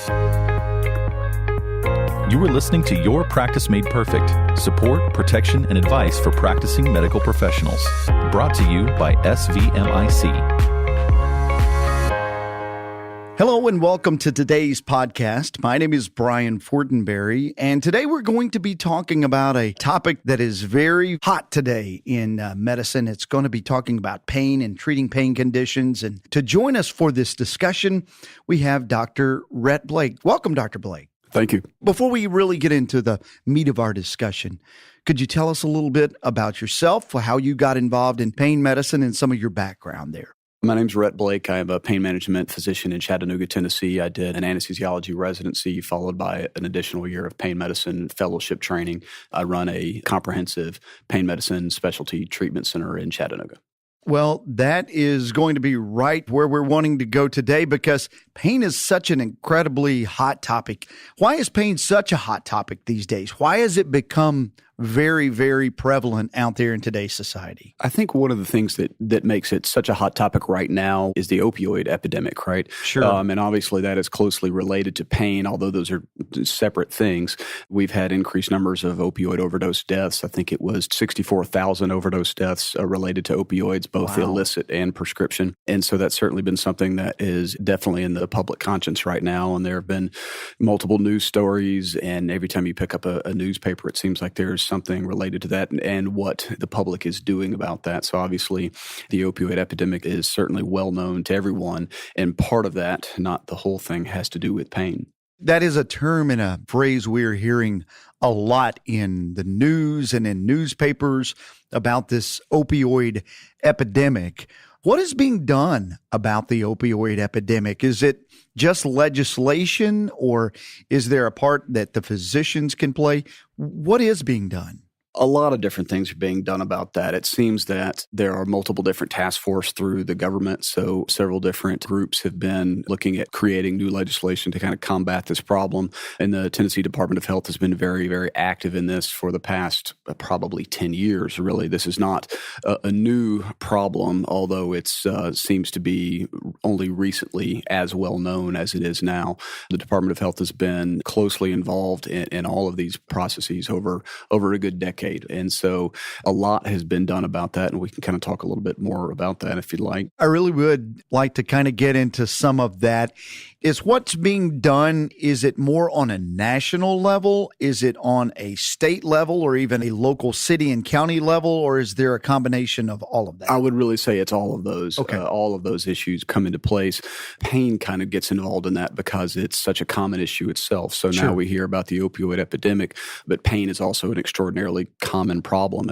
You are listening to Your Practice Made Perfect, support, protection, and advice for practicing medical professionals. Brought to you by SVMIC. Hello and welcome to today's podcast. My name is Brian Fortenberry, and today we're going to be talking about a topic that is very hot today in medicine. It's going to be talking about pain and treating pain conditions. And to join us for this discussion, we have Dr. Rhett Blake. Welcome, Dr. Blake. Thank you. Before we really get into the meat of our discussion, could you tell us a little bit about yourself, how you got involved in pain medicine, and some of your background there? My name's Rhett Blake. I am a pain management physician in Chattanooga, Tennessee. I did an anesthesiology residency followed by an additional year of pain medicine fellowship training. I run a comprehensive pain medicine specialty treatment center in Chattanooga. Well, that is going to be right where we're wanting to go today because pain is such an incredibly hot topic. Why is pain such a hot topic these days? Why has it become very, very prevalent out there in today's society? I think one of the things that makes it such a hot topic right now is the opioid epidemic, right? Sure. And obviously that is closely related to pain, although those are separate things. We've had increased numbers of opioid overdose deaths. I think it was 64,000 overdose deaths related to opioids, both illicit and prescription. And so that's certainly been something that is definitely in the public conscience right now. And there have been multiple news stories. And every time you pick up a newspaper, it seems like there's something related to that and what the public is doing about that. So obviously, the opioid epidemic is certainly well known to everyone. And part of that, not the whole thing, has to do with pain. That is a term and a phrase we're hearing a lot in the news and in newspapers about this opioid epidemic. What is being done about the opioid epidemic? Is it just legislation, or is there a part that the physicians can play? What is being done? A lot of different things are being done about that. It seems that there are multiple different task forces through the government. So several different groups have been looking at creating new legislation to kind of combat this problem. And the Tennessee Department of Health has been very, very active in this for the past probably 10 years, really. This is not a new problem, although it seems to be only recently as well known as it is now. The Department of Health has been closely involved in all of these processes over a good decade. And so a lot has been done about that, and we can kind of talk a little bit more about that if you'd like. I really would like to kind of get into some of that. Is what's being done, is it more on a national level? Is it on a state level or even a local city and county level, or is there a combination of all of that? I would really say it's all of those. Okay. All of those issues come into place. Pain kind of gets involved in that because it's such a common issue itself. So now we hear about the opioid epidemic, but pain is also an extraordinarily common problem.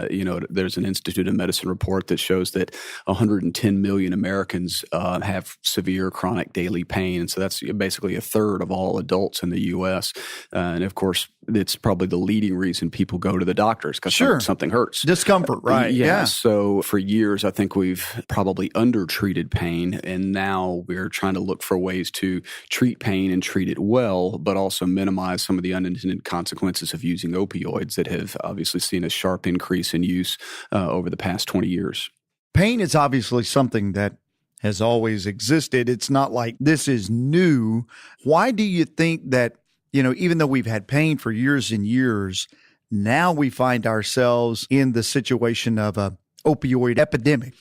There's an Institute of Medicine report that shows that 110 million Americans have severe chronic daily pain. And so that's basically a third of all adults in the U.S. And of course, it's probably the leading reason people go to the doctors because something hurts. Discomfort, right? Yeah. So for years, I think we've probably undertreated pain. And now we're trying to look for ways to treat pain and treat it well, but also minimize some of the unintended consequences of using opioids that have obviously seen a sharp increase in use over the past 20 years. Pain is obviously something that has always existed. It's not like this is new. Why do you think that, even though we've had pain for years and years, now we find ourselves in the situation of a opioid epidemic?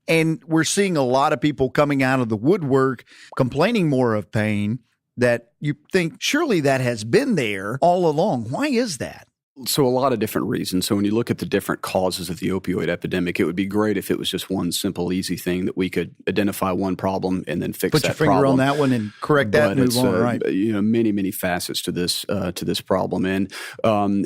And we're seeing a lot of people coming out of the woodwork complaining more of pain that you think surely that has been there all along. Why is that? So a lot of different reasons. So when you look at the different causes of the opioid epidemic, it would be great if it was just one simple, easy thing that we could identify one problem and then fix that problem. Put your finger on that one and correct that and move on, right? Many, many facets to this problem. And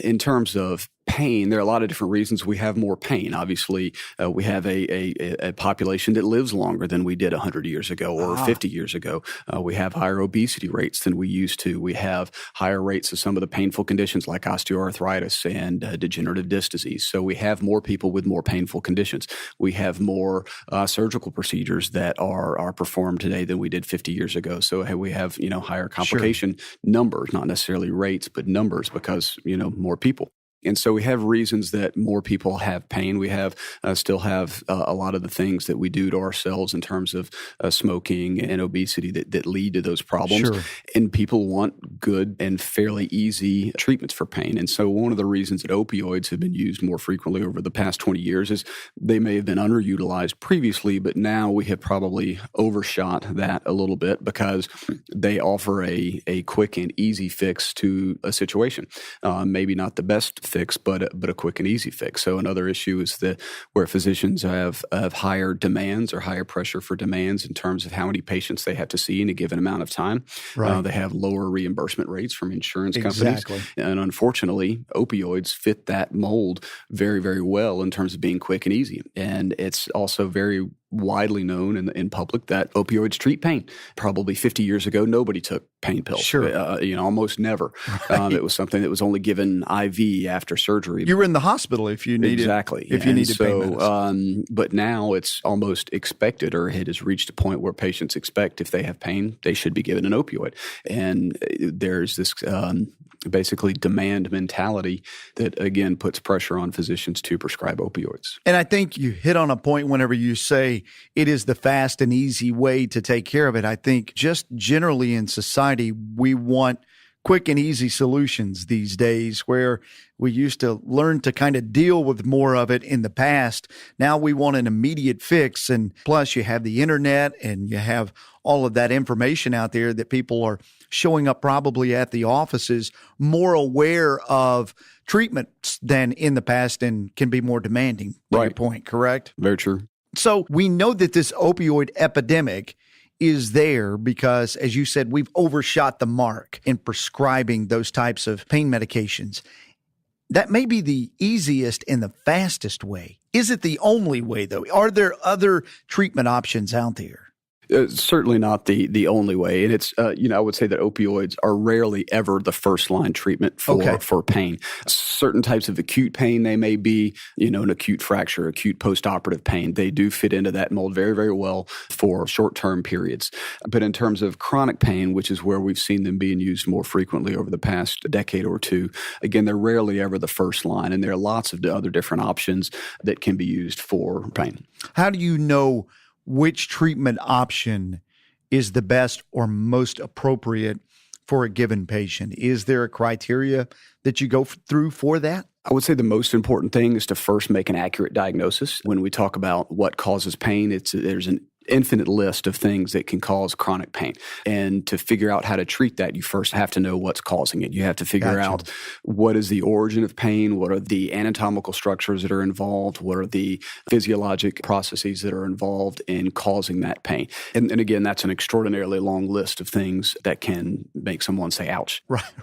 in terms of pain, there are a lot of different reasons we have more pain. Obviously, we have a population that lives longer than we did 100 years ago or 50 years ago. We have higher obesity rates than we used to. We have higher rates of some of the painful conditions like osteoarthritis and degenerative disc disease. So we have more people with more painful conditions. We have more surgical procedures that are performed today than we did 50 years ago. So we have higher complication numbers, not necessarily rates, but numbers because more people. And so we have reasons that more people have pain. We have still have a lot of the things that we do to ourselves in terms of smoking and obesity that lead to those problems. Sure. And people want good and fairly easy treatments for pain. And so one of the reasons that opioids have been used more frequently over the past 20 years is they may have been underutilized previously, but now we have probably overshot that a little bit because they offer a quick and easy fix to a situation. Maybe not the best fix, but a quick and easy fix. So another issue is that where physicians have higher demands or higher pressure for demands in terms of how many patients they have to see in a given amount of time. Right. They have lower reimbursement rates from insurance Exactly. companies. And unfortunately, opioids fit that mold very, very well in terms of being quick and easy. And it's also very widely known in public that opioids treat pain. Probably 50 years ago, nobody took pain pills. Sure. Almost never. Right. It was something that was only given IV after surgery. You were in the hospital if you needed exactly. if you And needed pain medicine. but now it's almost expected, or it has reached a point where patients expect if they have pain, they should be given an opioid. And there's this basically demand mentality that, again, puts pressure on physicians to prescribe opioids. And I think you hit on a point whenever you say it is the fast and easy way to take care of it. I think just generally in society, we want quick and easy solutions these days, where we used to learn to kind of deal with more of it in the past. Now we want an immediate fix. And plus you have the internet and you have all of that information out there that people are showing up probably at the offices more aware of treatments than in the past and can be more demanding. To your Right. point, correct? Very true. So we know that this opioid epidemic is there because, as you said, we've overshot the mark in prescribing those types of pain medications. That may be the easiest and the fastest way. Is it the only way, though? Are there other treatment options out there? Certainly not the only way. And it's, I would say that opioids are rarely ever the first line treatment for pain. Certain types of acute pain, they may be, an acute fracture, acute postoperative pain. They do fit into that mold very, very well for short-term periods. But in terms of chronic pain, which is where we've seen them being used more frequently over the past decade or two, again, they're rarely ever the first line. And there are lots of other different options that can be used for pain. How do you know which treatment option is the best or most appropriate for a given patient? Is there a criteria that you go through for that? I would say the most important thing is to first make an accurate diagnosis. When we talk about what causes pain, there's an infinite list of things that can cause chronic pain. And to figure out how to treat that, you first have to know what's causing it. You have to figure out what is the origin of pain, what are the anatomical structures that are involved, what are the physiologic processes that are involved in causing that pain. And again, that's an extraordinarily long list of things that can make someone say, ouch.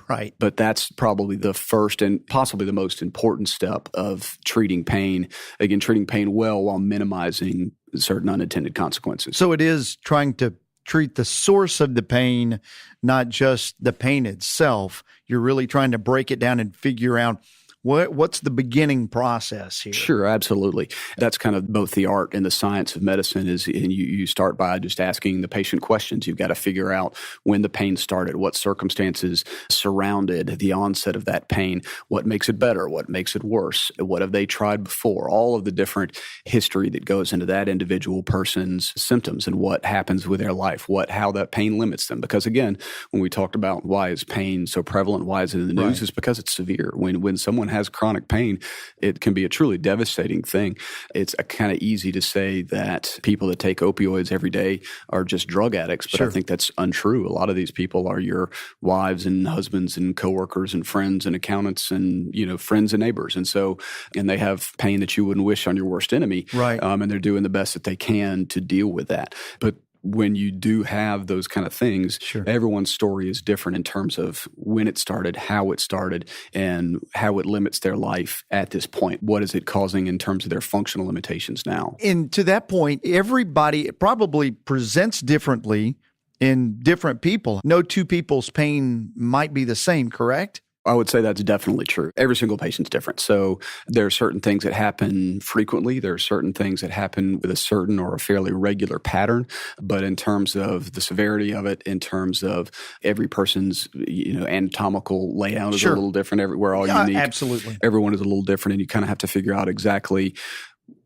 Right. But that's probably the first and possibly the most important step of treating pain. Again, treating pain well while minimizing certain unintended consequences. So it is trying to treat the source of the pain, not just the pain itself. You're really trying to break it down and figure out what's the beginning process here. Sure, absolutely. That's kind of both the art and the science of medicine and you start by just asking the patient questions. You've got to figure out when the pain started, what circumstances surrounded the onset of that pain, what makes it better, what makes it worse, what have they tried before, all of the different history that goes into that individual person's symptoms and what happens with their life, how that pain limits them. Because again, when we talked about why is pain so prevalent, why is it in the news, it's because it's severe. When someone has chronic pain, it can be a truly devastating thing. It's kind of easy to say that people that take opioids every day are just drug addicts, but I think that's untrue. A lot of these people are your wives and husbands and coworkers and friends and accountants and, friends and neighbors. And they have pain that you wouldn't wish on your worst enemy. Right. And they're doing the best that they can to deal with that. But when you do have those kind of things, everyone's story is different in terms of when it started, how it started, and how it limits their life at this point. What is it causing in terms of their functional limitations now? And to that point, everybody probably presents differently in different people. No two people's pain might be the same, correct? I would say that's definitely true. Every single patient's different. So there are certain things that happen frequently. There are certain things that happen with a certain or a fairly regular pattern. But in terms of the severity of it, in terms of every person's anatomical layout is a little different. We're all unique. Absolutely. Everyone is a little different, and you kind of have to figure out exactly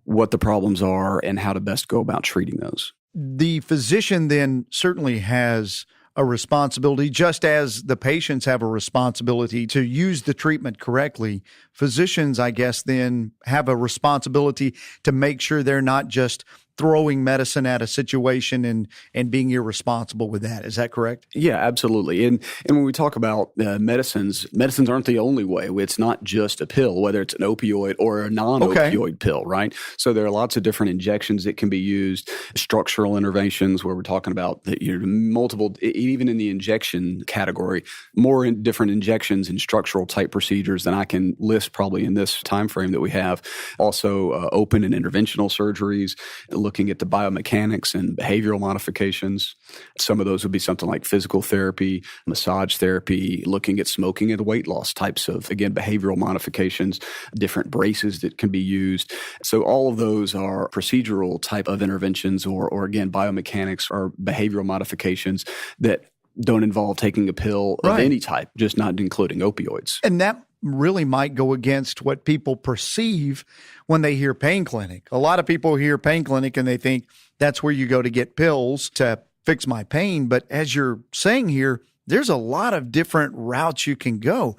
what the problems are and how to best go about treating those. The physician then certainly has a responsibility, just as the patients have a responsibility to use the treatment correctly. Physicians, I guess, then have a responsibility to make sure they're not just throwing medicine at a situation and being irresponsible with that. Is that correct? Yeah, absolutely. And when we talk about medicines aren't the only way. It's not just a pill, whether it's an opioid or a non-opioid pill, right? So there are lots of different injections that can be used, structural interventions where we're talking about multiple, even in the injection category, more different injections and structural type procedures than I can list probably in this time frame that we have. Also, open and interventional surgeries, looking at the biomechanics and behavioral modifications. Some of those would be something like physical therapy, massage therapy, looking at smoking and weight loss types of, again, behavioral modifications, different braces that can be used. So all of those are procedural type of interventions or again, biomechanics or behavioral modifications that don't involve taking a pill of any type, just not including opioids. And that really might go against what people perceive when they hear pain clinic. A lot of people hear pain clinic and they think that's where you go to get pills to fix my pain. But as you're saying here, there's a lot of different routes you can go.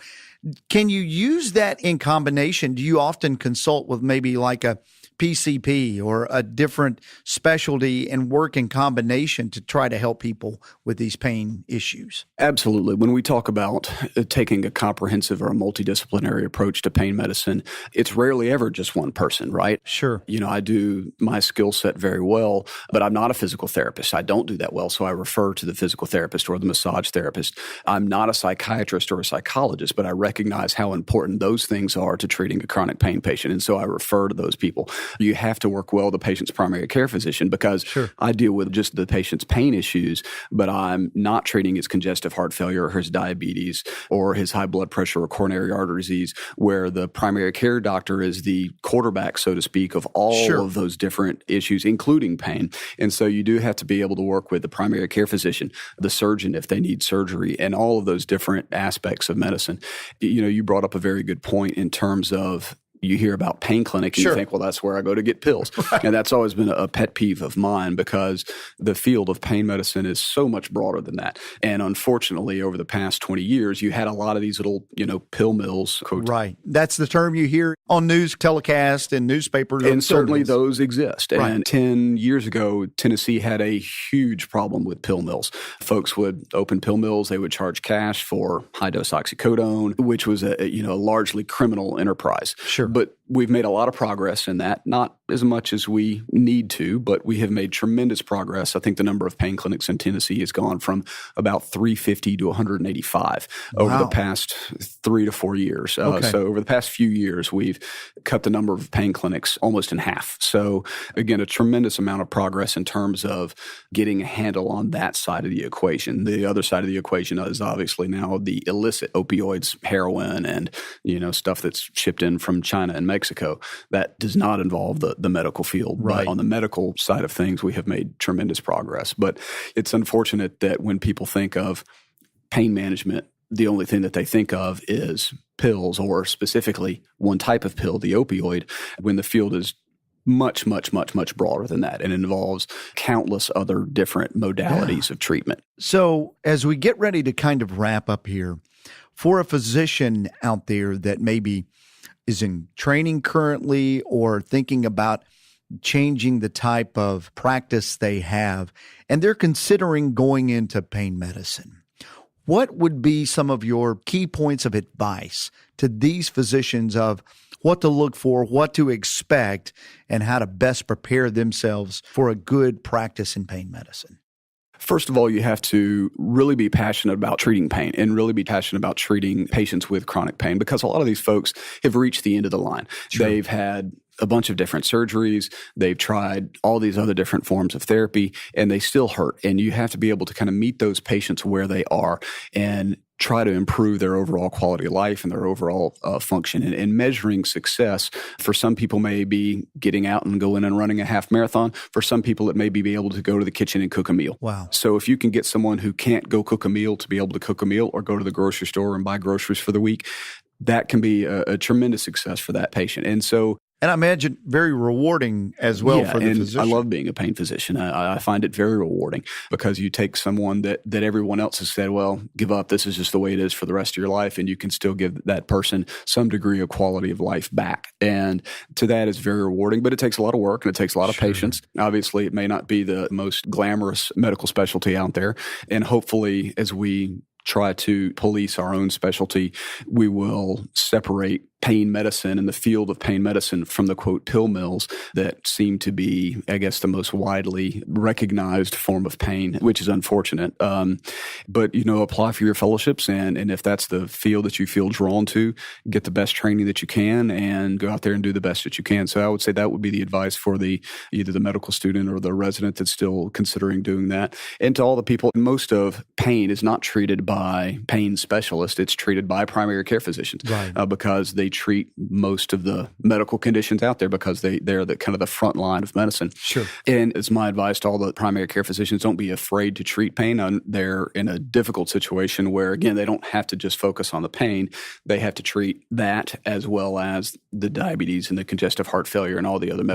Can you use that in combination? Do you often consult with maybe like a PCP or a different specialty and work in combination to try to help people with these pain issues? Absolutely. When we talk about taking a comprehensive or a multidisciplinary approach to pain medicine, it's rarely ever just one person, right? Sure. I do my skill set very well, but I'm not a physical therapist. I don't do that well, so I refer to the physical therapist or the massage therapist. I'm not a psychiatrist or a psychologist, but I recognize how important those things are to treating a chronic pain patient, and so I refer to those people. You have to work well with the patient's primary care physician because I deal with just the patient's pain issues, but I'm not treating his congestive heart failure or his diabetes or his high blood pressure or coronary artery disease, where the primary care doctor is the quarterback, so to speak, of all of those different issues, including pain. And so you do have to be able to work with the primary care physician, the surgeon if they need surgery, and all of those different aspects of medicine. You brought up a very good point in terms of you hear about pain clinic and you think, well, that's where I go to get pills. And that's always been a pet peeve of mine because the field of pain medicine is so much broader than that. And unfortunately, over the past 20 years, you had a lot of these little, pill mills. Quote. Right. That's the term you hear on news telecast and newspapers. And certainly those exist. Right. And 10 years ago, Tennessee had a huge problem with pill mills. Folks would open pill mills. They would charge cash for high-dose oxycodone, which was a largely criminal enterprise. Sure. But we've made a lot of progress in that, not as much as we need to, but we have made tremendous progress. I think the number of pain clinics in Tennessee has gone from about 350 to 185 over the past 3 to 4 years. So over the past few years, we've cut the number of pain clinics almost in half. So again, a tremendous amount of progress in terms of getting a handle on that side of the equation. The other side of the equation is obviously now the illicit opioids, heroin, and stuff that's shipped in from China and Mexico. That does not involve the medical field. Right. But on the medical side of things, we have made tremendous progress. But it's unfortunate that when people think of pain management, the only thing that they think of is pills, or specifically one type of pill, the opioid, when the field is much, much, much, much broader than that and involves countless other different modalities of treatment. So as we get ready to kind of wrap up here, for a physician out there that maybe is in training currently or thinking about changing the type of practice they have, and they're considering going into pain medicine, what would be some of your key points of advice to these physicians of what to look for, what to expect, and how to best prepare themselves for a good practice in pain medicine? First of all, you have to really be passionate about treating pain and really be passionate about treating patients with chronic pain, because a lot of these folks have reached the end of the line. Sure. They've had a bunch of different surgeries. They've tried all these other different forms of therapy, and they still hurt. And you have to be able to kind of meet those patients where they are. And try to improve their overall quality of life and their overall function. And measuring success for some people may be getting out and going and running a half marathon. For some people, it may be able to go to the kitchen and cook a meal. Wow. So if you can get someone who can't go cook a meal to be able to cook a meal or go to the grocery store and buy groceries for the week, that can be a tremendous success for that patient. And I imagine very rewarding as well for the and physician. I love being a pain physician. I find it very rewarding because you take someone that everyone else has said, well, give up. This is just the way it is for the rest of your life. And you can still give that person some degree of quality of life back. And to that is very rewarding, but it takes a lot of work and it takes a lot of patience. Obviously, it may not be the most glamorous medical specialty out there. And hopefully, as we try to police our own specialty, we will separate pain medicine and the field of pain medicine from the, quote, pill mills that seem to be, I guess, the most widely recognized form of pain, which is unfortunate. But, apply for your fellowships. And if that's the field that you feel drawn to, get the best training that you can and go out there and do the best that you can. So I would say that would be the advice for either the medical student or the resident that's still considering doing that. And to all the people, most of pain is not treated by pain specialists. It's treated by primary care physicians, right. Because they treat most of the medical conditions out there because they're the kind of the front line of medicine. Sure. And it's my advice to all the primary care physicians, don't be afraid to treat pain. They're in a difficult situation where, again, they don't have to just focus on the pain. They have to treat that as well as the diabetes and the congestive heart failure and all the other medical